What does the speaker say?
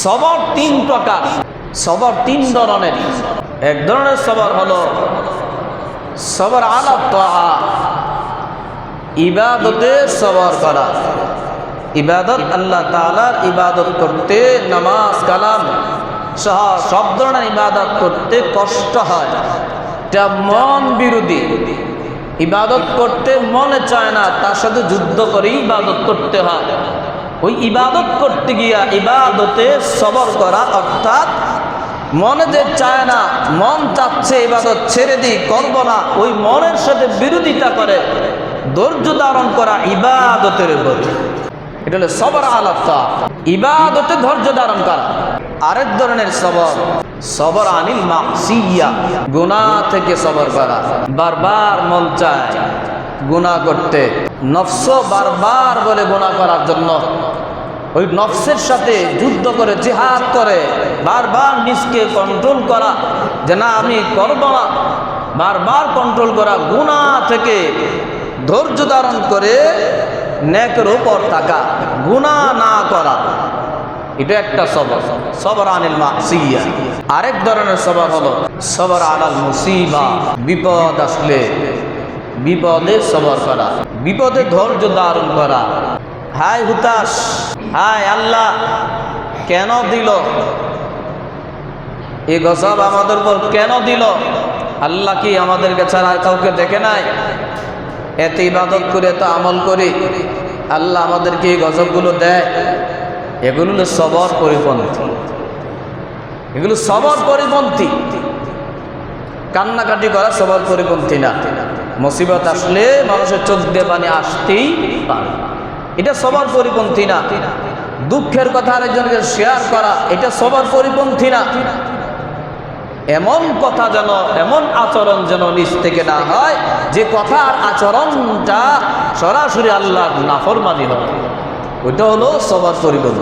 সবর তিন প্রকার, সবর তিন ধরনের। এক ধরনের সবর হলো সবর আলা তাআ, ইবাদতে সবর করা। ইবাদত, আল্লাহ তাআলার ইবাদত করতে, নামাজ কালাম সহ সব ধরনের ইবাদত করতে কষ্ট হয়, এটা মন বিরোধী। ইবাদত করতে মনে চায় না, তার সাথে যুদ্ধ করে ইবাদত করতে হয়। ওই ইবাদত করতে গিয়া ইবাদতে সবর করা, অর্থাৎ মনে যে চায় না, মন চাচ্ছে ইবাদত ছেড়ে দিই, করব না, ওই মনের সাথে বিরোধিতা করে ধৈর্য ধারণ করা ইবাদতের উপর, এটা হলো সবর আলা তাআ, ইবাদতে ধৈর্য ধারণ করা। আরেক ধরনের সবর, সবর আনিল মাসিয়া, গুনাহ থেকে সবর করা। বারবার মন চায় গুনাহ করতে, নফস বারবার বলে গুনাহ করার জন্য ওই নফসের সাথে যুদ্ধ করে, জিহাদ করে, বারবার নিজকে কন্ট্রোল করা যে না আমি করব না, বারবার কন্ট্রোল করা, গুনাহ থেকে ধৈর্য ধারণ করে নেকের উপর থাকা, গুনাহ না করা, এটা একটা সবর, সবর আনিল মাসিয়া। আরেক ধরনের সবর হলো সবর আলাল মুসিবা, বিপদ আসলে বিপদে সবর করা, বিপদে ধৈর্য ধারণ করা। হায় হুতাশ, হায় আল্লাহ কেন দিল এই গজব আমাদের উপর, কেন দিল? আল্লাহ কি আমাদেরকে ছাড়া কাউকে দেখে নাই? এত ইবাদত করে, এত আমল করি, আল্লাহ আমাদেরকে এই গজবগুলো দেয়। এগুলো হলো সবর পরিপন্থী, এগুলো সবর পরিপন্থী। কান্নাকাটি করা সবর পরিপন্থী না। মুসিবত আসলে মানুষের চোখ দিয়ে পানি আসতেই পারে, এটা সবর পরিপন্থী না। দুঃখের কথা আরেকজনকে শেয়ার করা, এটা সবর পরিপন্থী না। এমন কথা যেন, এমন আচরণ যেন নিজ থেকে না হয় যে কথা আর আচরণটা সরাসরি আল্লাহর নাফরমানি হয়, ওইটা হলো সবর পরিপন্থী।